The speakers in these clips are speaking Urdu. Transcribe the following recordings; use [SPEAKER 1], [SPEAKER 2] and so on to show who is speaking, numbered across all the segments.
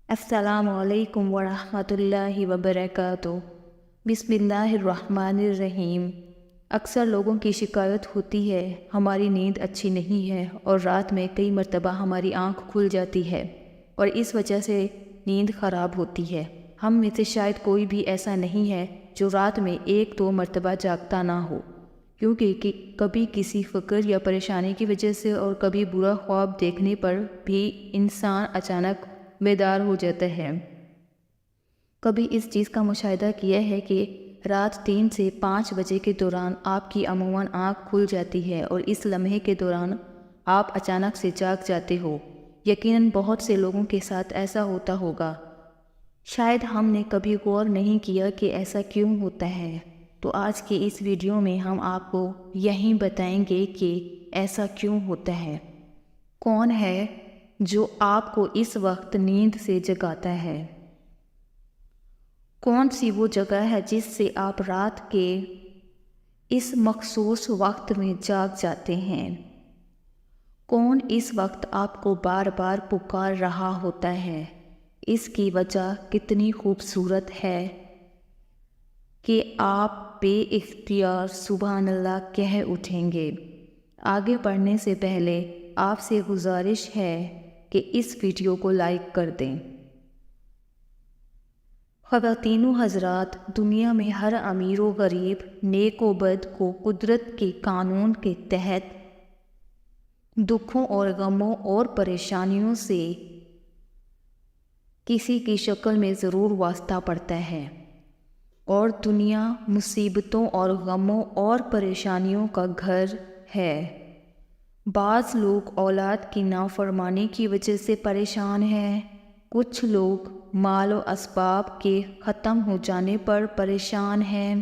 [SPEAKER 1] السلام علیکم ورحمۃ اللہ وبرکاتہ۔ بسم اللہ الرحمن الرحیم۔ اکثر لوگوں کی شکایت ہوتی ہے ہماری نیند اچھی نہیں ہے اور رات میں کئی مرتبہ ہماری آنکھ کھل جاتی ہے اور اس وجہ سے نیند خراب ہوتی ہے۔ ہم میں سے شاید کوئی بھی ایسا نہیں ہے جو رات میں 1-2 مرتبہ جاگتا نہ ہو، کیونکہ کبھی کسی فکر یا پریشانی کی وجہ سے اور کبھی برا خواب دیکھنے پر بھی انسان اچانک بیدار ہو جاتا ہے۔ کبھی اس چیز کا مشاہدہ کیا ہے کہ رات 3 سے 5 بجے کے دوران آپ کی عموماً آنکھ کھل جاتی ہے اور اس لمحے کے دوران آپ اچانک سے جاگ جاتے ہو۔ یقیناً بہت سے لوگوں کے ساتھ ایسا ہوتا ہوگا۔ شاید ہم نے کبھی غور نہیں کیا کہ ایسا کیوں ہوتا ہے، تو آج کے اس ویڈیو میں ہم آپ کو یہی بتائیں گے کہ ایسا کیوں ہوتا ہے، کون ہے جو آپ کو اس وقت نیند سے جگاتا ہے، کون سی وہ جگہ ہے جس سے آپ رات کے اس مخصوص وقت میں جاگ جاتے ہیں، کون اس وقت آپ کو بار بار پکار رہا ہوتا ہے، اس کی وجہ کتنی خوبصورت ہے کہ آپ بے اختیار سبحان اللہ کہہ اٹھیں گے۔ آگے بڑھنے سے پہلے آپ سے گزارش ہے کہ اس ویڈیو کو لائک کر دیں۔ خواتین و حضرات، دنیا میں ہر امیر و غریب، نیک و بد کو قدرت کے قانون کے تحت دکھوں اور غموں اور پریشانیوں سے کسی کی شکل میں ضرور واسطہ پڑتا ہے، اور دنیا مصیبتوں اور غموں اور پریشانیوں کا گھر ہے۔ بعض لوگ اولاد کی نافرمانی کی وجہ سے پریشان ہیں، کچھ لوگ مال و اسباب کے ختم ہو جانے پر پریشان ہیں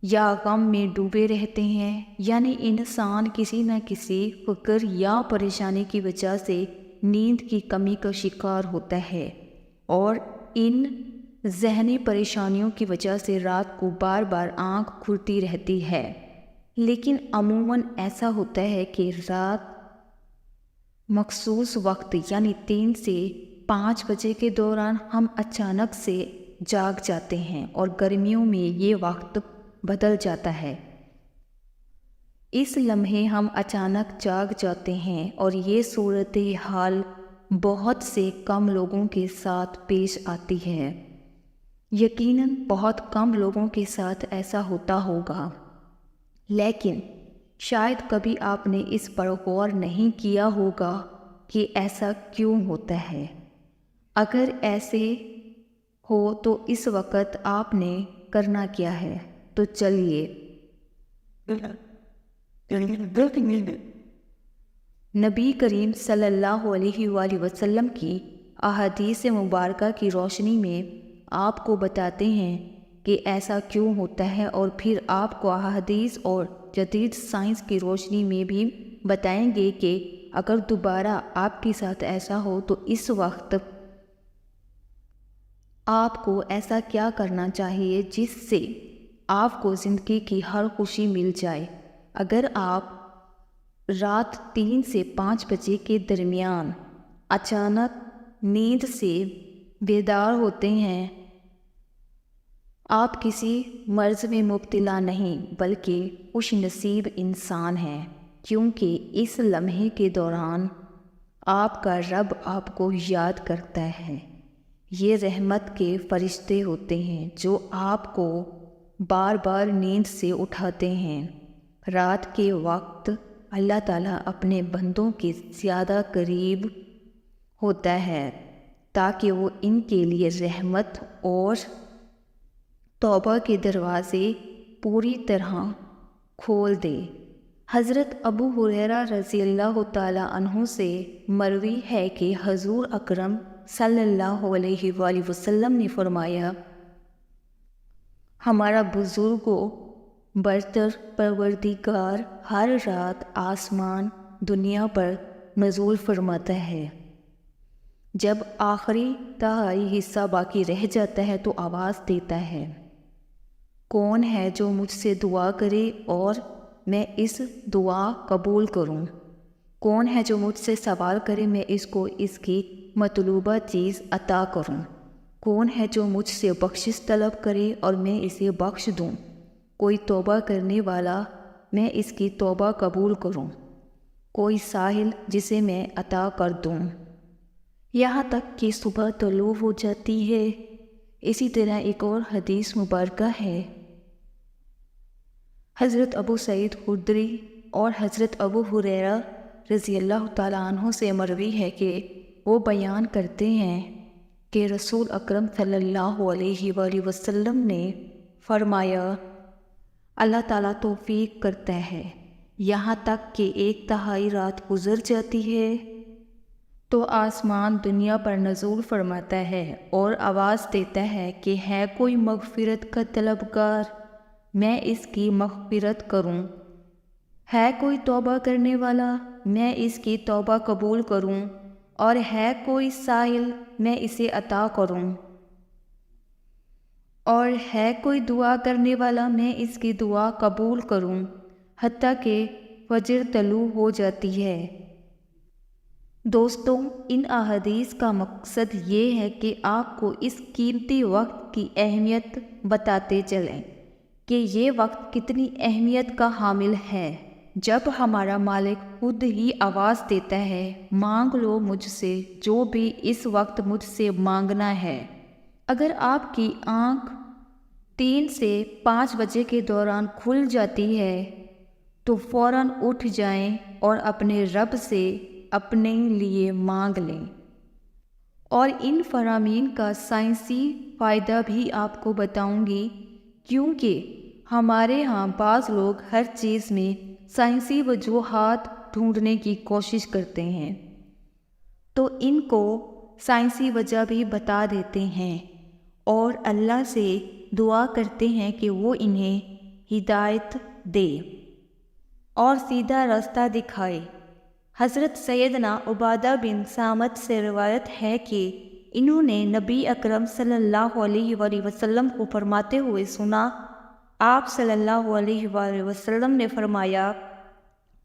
[SPEAKER 1] یا غم میں ڈوبے رہتے ہیں، یعنی انسان کسی نہ کسی فکر یا پریشانی کی وجہ سے نیند کی کمی کا شکار ہوتا ہے، اور ان ذہنی پریشانیوں کی وجہ سے رات کو بار بار آنکھ کھلتی رہتی ہے۔ لیکن عموماً ایسا ہوتا ہے کہ رات مخصوص وقت یعنی 3 سے 5 بجے کے دوران ہم اچانک سے جاگ جاتے ہیں اور گرمیوں میں یہ وقت بدل جاتا ہے۔ اس لمحے ہم اچانک جاگ جاتے ہیں اور یہ صورتحال بہت سے کم لوگوں کے ساتھ پیش آتی ہے۔ یقیناً بہت کم لوگوں کے ساتھ ایسا ہوتا ہوگا، لیکن شاید کبھی آپ نے اس پر غور نہیں کیا ہوگا کہ ایسا کیوں ہوتا ہے۔ اگر ایسے ہو تو اس وقت آپ نے کرنا کیا ہے، تو چلیے نبی کریم صلی اللہ علیہ وآلہ وسلم کی احادیث مبارکہ کی روشنی میں آپ کو بتاتے ہیں کہ ایسا کیوں ہوتا ہے، اور پھر آپ کو احادیث اور جدید سائنس کی روشنی میں بھی بتائیں گے کہ اگر دوبارہ آپ کے ساتھ ایسا ہو تو اس وقت آپ کو ایسا کیا کرنا چاہیے جس سے آپ کو زندگی کی ہر خوشی مل جائے۔ اگر آپ رات 3 سے 5 بجے کے درمیان اچانک نیند سے بیدار ہوتے ہیں، آپ کسی مرض میں مبتلا نہیں بلکہ خوش نصیب انسان ہیں، کیونکہ اس لمحے کے دوران آپ کا رب آپ کو یاد کرتا ہے۔ یہ رحمت کے فرشتے ہوتے ہیں جو آپ کو بار بار نیند سے اٹھاتے ہیں۔ رات کے وقت اللہ تعالیٰ اپنے بندوں کے زیادہ قریب ہوتا ہے تاکہ وہ ان کے لیے رحمت اور توبہ کے دروازے پوری طرح کھول دے۔ حضرت ابو ہریرہ رضی اللہ تعالیٰ عنہ سے مروی ہے کہ حضور اکرم صلی اللہ علیہ وآلہ وسلم نے فرمایا، ہمارا بزرگ و برتر پروردگار ہر رات آسمان دنیا پر نزول فرماتا ہے۔ جب آخری تہائی حصہ باقی رہ جاتا ہے تو آواز دیتا ہے، کون ہے جو مجھ سے دعا کرے اور میں اس دعا قبول کروں؟ کون ہے جو مجھ سے سوال کرے میں اس کو اس کی مطلوبہ چیز عطا کروں؟ کون ہے جو مجھ سے بخشش طلب کرے اور میں اسے بخش دوں؟ کوئی توبہ کرنے والا، میں اس کی توبہ قبول کروں؟ کوئی سائل جسے میں عطا کر دوں؟ یہاں تک کہ صبح طلوع ہو جاتی ہے۔ اسی طرح ایک اور حدیث مبارکہ ہے، حضرت ابو سعید خدری اور حضرت ابو ہریرہ رضی اللہ تعالیٰ عنہ سے مروی ہے کہ وہ بیان کرتے ہیں کہ رسول اکرم صلی اللہ علیہ وآلہ وسلم نے فرمایا، اللہ تعالیٰ توفیق کرتا ہے یہاں تک کہ 1/3 رات گزر جاتی ہے تو آسمان دنیا پر نزول فرماتا ہے اور آواز دیتا ہے کہ ہے کوئی مغفرت کا طلبگار، میں اس کی مغفرت کروں؟ ہے کوئی توبہ کرنے والا، میں اس کی توبہ قبول کروں؟ اور ہے کوئی سائل، میں اسے عطا کروں؟ اور ہے کوئی دعا کرنے والا، میں اس کی دعا قبول کروں، حتیٰ کہ فجر طلوع ہو جاتی ہے۔ دوستوں، ان احادیث کا مقصد یہ ہے کہ آپ کو اس قیمتی وقت کی اہمیت بتاتے چلیں کہ یہ وقت کتنی اہمیت کا حامل ہے۔ جب ہمارا مالک خود ہی آواز دیتا ہے، مانگ لو مجھ سے جو بھی اس وقت مجھ سے مانگنا ہے۔ اگر آپ کی آنکھ 3 سے 5 بجے کے دوران کھل جاتی ہے تو فوراً اٹھ جائیں اور اپنے رب سے اپنے لیے مانگ لیں۔ اور ان فرامین کا سائنسی فائدہ بھی آپ کو بتاؤں گی، کیونکہ ہمارے ہاں بعض لوگ ہر چیز میں سائنسی وجوہات ڈھونڈنے کی کوشش کرتے ہیں، تو ان کو سائنسی وجہ بھی بتا دیتے ہیں اور اللہ سے دعا کرتے ہیں کہ وہ انہیں ہدایت دے اور سیدھا راستہ دکھائے۔ حضرت سیدنا عبادہ بن صامت سے روایت ہے کہ انہوں نے نبی اکرم صلی اللہ علیہ وآلہ وسلم کو فرماتے ہوئے سنا۔ آپ صلی اللہ علیہ وآلہ وسلم نے فرمایا،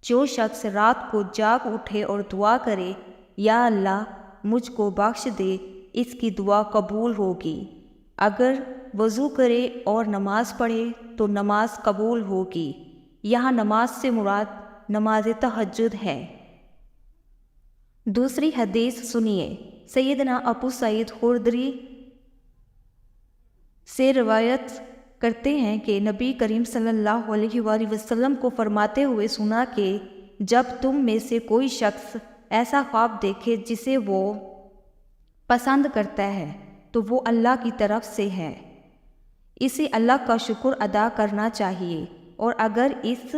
[SPEAKER 1] جو شخص رات کو جاگ اٹھے اور دعا کرے، یا اللہ مجھ کو بخش دے، اس کی دعا قبول ہوگی۔ اگر وضو کرے اور نماز پڑھے تو نماز قبول ہوگی۔ یہاں نماز سے مراد نماز تہجد ہے۔ دوسری حدیث سنیے، سیدنا ابو سعید خدری سے روایت کرتے ہیں کہ نبی کریم صلی اللہ علیہ وآلہ وسلم کو فرماتے ہوئے سنا کہ جب تم میں سے کوئی شخص ایسا خواب دیکھے جسے وہ پسند کرتا ہے تو وہ اللہ کی طرف سے ہے، اسے اللہ کا شکر ادا کرنا چاہیے، اور اگر اس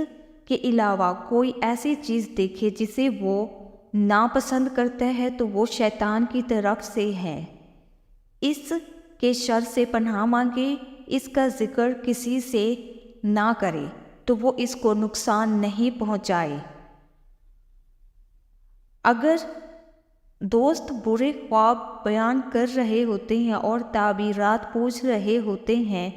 [SPEAKER 1] کے علاوہ کوئی ایسی چیز دیکھے جسے وہ ناپسند کرتا ہے تو وہ شیطان کی طرف سے ہے، اس کے شر سے پناہ مانگے، اس کا ذکر کسی سے نہ کرے تو وہ اس کو نقصان نہیں پہنچائے۔ اگر دوست برے خواب بیان کر رہے ہوتے ہیں اور تعبیرات پوچھ رہے ہوتے ہیں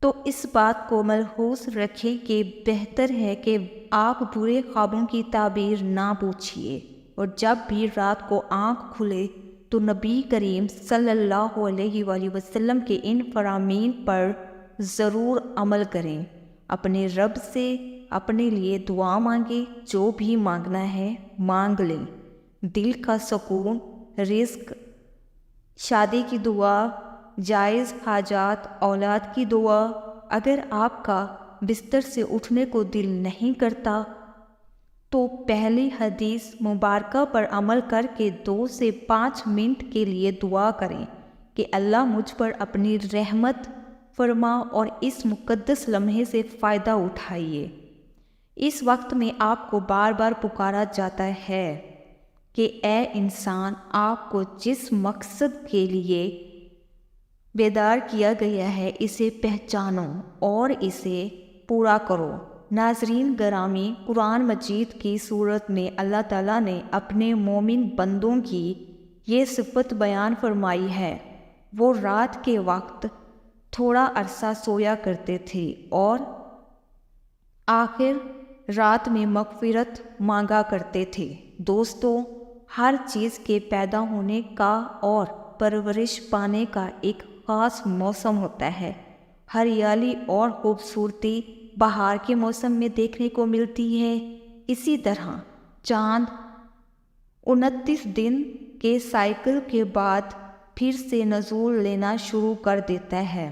[SPEAKER 1] تو اس بات کو ملحوظ رکھیں کہ بہتر ہے کہ آپ برے خوابوں کی تعبیر نہ پوچھیے، اور جب بھی رات کو آنکھ کھلے تو نبی کریم صلی اللہ علیہ وآلہ وسلم کے ان فرامین پر ضرور عمل کریں۔ اپنے رب سے اپنے لیے دعا مانگیں، جو بھی مانگنا ہے مانگ لیں۔ دل کا سکون، رزق، شادی کی دعا، جائز حاجات، اولاد کی دعا۔ اگر آپ کا بستر سے اٹھنے کو دل نہیں کرتا تو پہلی حدیث مبارکہ پر عمل کر کے 2 سے 5 منٹ کے لیے دعا کریں کہ اللہ مجھ پر اپنی رحمت فرما اور اس مقدس لمحے سے فائدہ اٹھائیے۔ اس وقت میں آپ کو بار بار پکارا جاتا ہے کہ اے انسان، آپ کو جس مقصد کے لیے بیدار کیا گیا ہے اسے پہچانو اور اسے پورا کرو۔ ناظرین گرامی، قرآن مجید کی صورت میں اللہ تعالیٰ نے اپنے مومن بندوں کی یہ صفت بیان فرمائی ہے، وہ رات کے وقت تھوڑا عرصہ سویا کرتے تھے اور آخر رات میں مغفرت مانگا کرتے تھے۔ دوستو، ہر چیز کے پیدا ہونے کا اور پرورش پانے کا ایک خاص موسم ہوتا ہے۔ ہریالی اور خوبصورتی بہار کے موسم میں دیکھنے کو ملتی ہے۔ اسی طرح چاند 29 دن کے سائیکل کے بعد پھر سے نزول لینا شروع کر دیتا ہے۔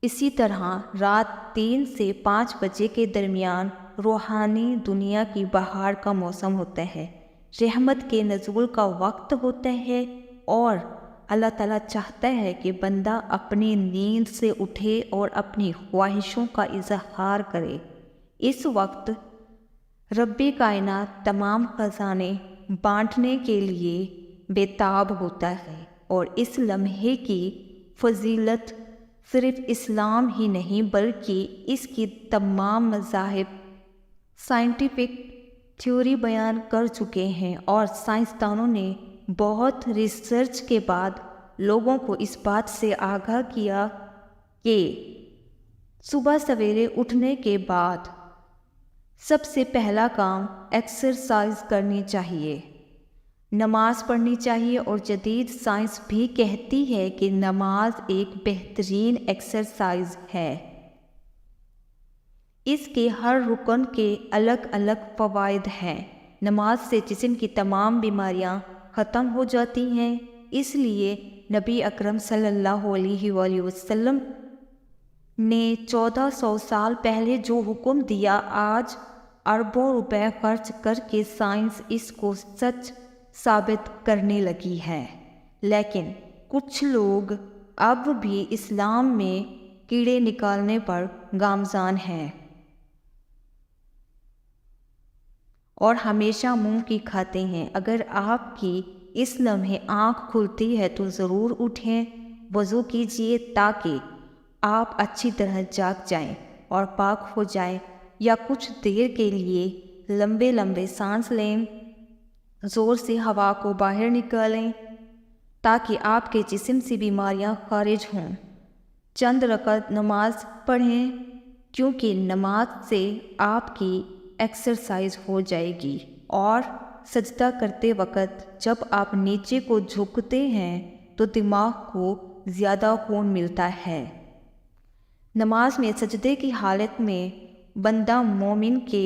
[SPEAKER 1] اسی طرح رات 3 سے 5 بجے کے درمیان روحانی دنیا کی بہار کا موسم ہوتا ہے، رحمت کے نزول کا وقت ہوتا ہے، اور اللہ تعالیٰ چاہتا ہے کہ بندہ اپنی نیند سے اٹھے اور اپنی خواہشوں کا اظہار کرے۔ اس وقت رب کائنات تمام خزانے بانٹنے کے لیے بےتاب ہوتا ہے، اور اس لمحے کی فضیلت صرف اسلام ہی نہیں بلکہ اس کی تمام مذاہب سائنٹیفک تھیوری بیان کر چکے ہیں، اور سائنسدانوں نے بہت ریسرچ کے بعد لوگوں کو اس بات سے آگاہ کیا کہ صبح سویرے اٹھنے کے بعد سب سے پہلا کام ایکسرسائز کرنی چاہیے، نماز پڑھنی چاہیے، اور جدید سائنس بھی کہتی ہے کہ نماز ایک بہترین ایکسرسائز ہے۔ اس کے ہر رکن کے الگ الگ فوائد ہیں۔ نماز سے جسم کی تمام بیماریاں ختم ہو جاتی ہیں، اس لیے نبی اکرم صلی اللہ علیہ وآلہ وسلم نے 1400 سال پہلے جو حکم دیا، آج اربوں روپے خرچ کر کے سائنس اس کو سچ ثابت کرنے لگی ہے، لیکن کچھ لوگ اب بھی اسلام میں کیڑے نکالنے پر گامزن ہیں اور ہمیشہ منہ کی کھاتے ہیں۔ اگر آپ کی اس لمحے آنکھ کھلتی ہے تو ضرور اٹھیں، وضو کیجیے تاکہ آپ اچھی طرح جاگ جائیں اور پاک ہو جائیں، یا کچھ دیر کے لیے لمبے لمبے سانس لیں، زور سے ہوا کو باہر نکالیں تاکہ آپ کے جسم سے بیماریاں خارج ہوں۔ چند رکعت نماز پڑھیں، کیونکہ نماز سے آپ کی ایکسرسائز ہو جائے گی، اور سجدہ کرتے وقت جب آپ نیچے کو جھکتے ہیں تو دماغ کو زیادہ خون ملتا ہے۔ نماز میں سجدے کی حالت میں بندہ مومن کے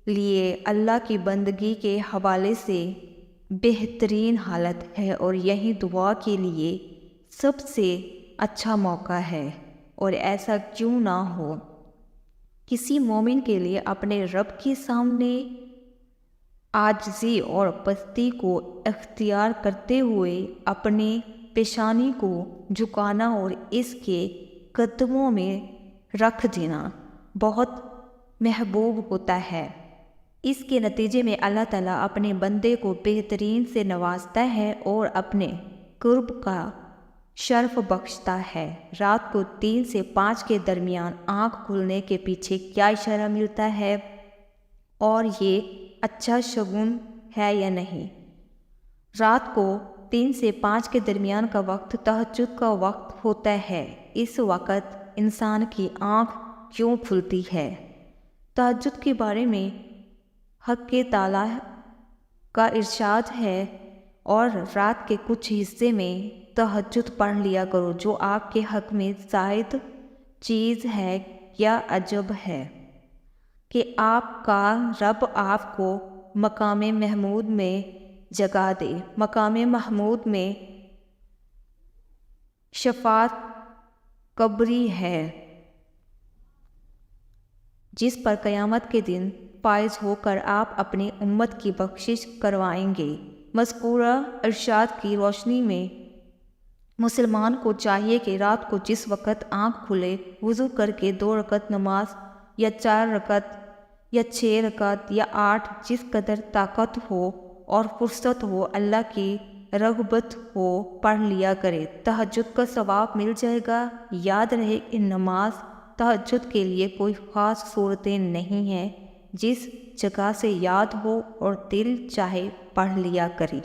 [SPEAKER 1] لیے اللہ کی بندگی کے حوالے سے بہترین حالت ہے، اور یہی دعا کے لیے سب سے اچھا موقع ہے، اور ایسا کیوں نہ ہو۔ کسی مومن کے لیے اپنے رب کے سامنے عاجزی اور پستی کو اختیار کرتے ہوئے اپنے پیشانی کو جھکانا اور اس کے قدموں میں رکھ دینا بہت محبوب ہوتا ہے۔ اس کے نتیجے میں اللہ تعالیٰ اپنے بندے کو بہترین سے نوازتا ہے اور اپنے قرب کا شرف بخشتا ہے۔ رات کو 3 سے 5 کے درمیان آنکھ کھلنے کے پیچھے کیا اشارہ ملتا ہے، اور یہ اچھا شگون ہے یا نہیں؟ رات کو 3 سے 5 کے درمیان کا وقت تہجد کا وقت ہوتا ہے۔ اس وقت انسان کی آنکھ کیوں کھلتی ہے؟ تہجد کے بارے میں حق تعالیٰ کا ارشاد ہے، اور رات کے کچھ حصے میں تہجد پڑھ لیا کرو، جو آپ کے حق میں زائد چیز ہے۔ کیا عجب ہے کہ آپ کا رب آپ کو مقام محمود میں جگا دے۔ مقام محمود میں شفاعت قبری ہے، جس پر قیامت کے دن فائز ہو کر آپ اپنی امت کی بخشش کروائیں گے۔ مذکورہ ارشاد کی روشنی میں مسلمان کو چاہیے کہ رات کو جس وقت آنکھ کھلے وضو کر کے 2 رکعت نماز، یا 4 رکعت، یا 6 رکعت، یا 8، جس قدر طاقت ہو اور فرصت ہو، اللہ کی رغبت ہو، پڑھ لیا کرے۔ تہجد کا ثواب مل جائے گا۔ یاد رہے کہ نماز تہجد کے لیے کوئی خاص صورتیں نہیں ہیں، جس جگہ سے یاد ہو اور دل چاہے پڑھ لیا کرے۔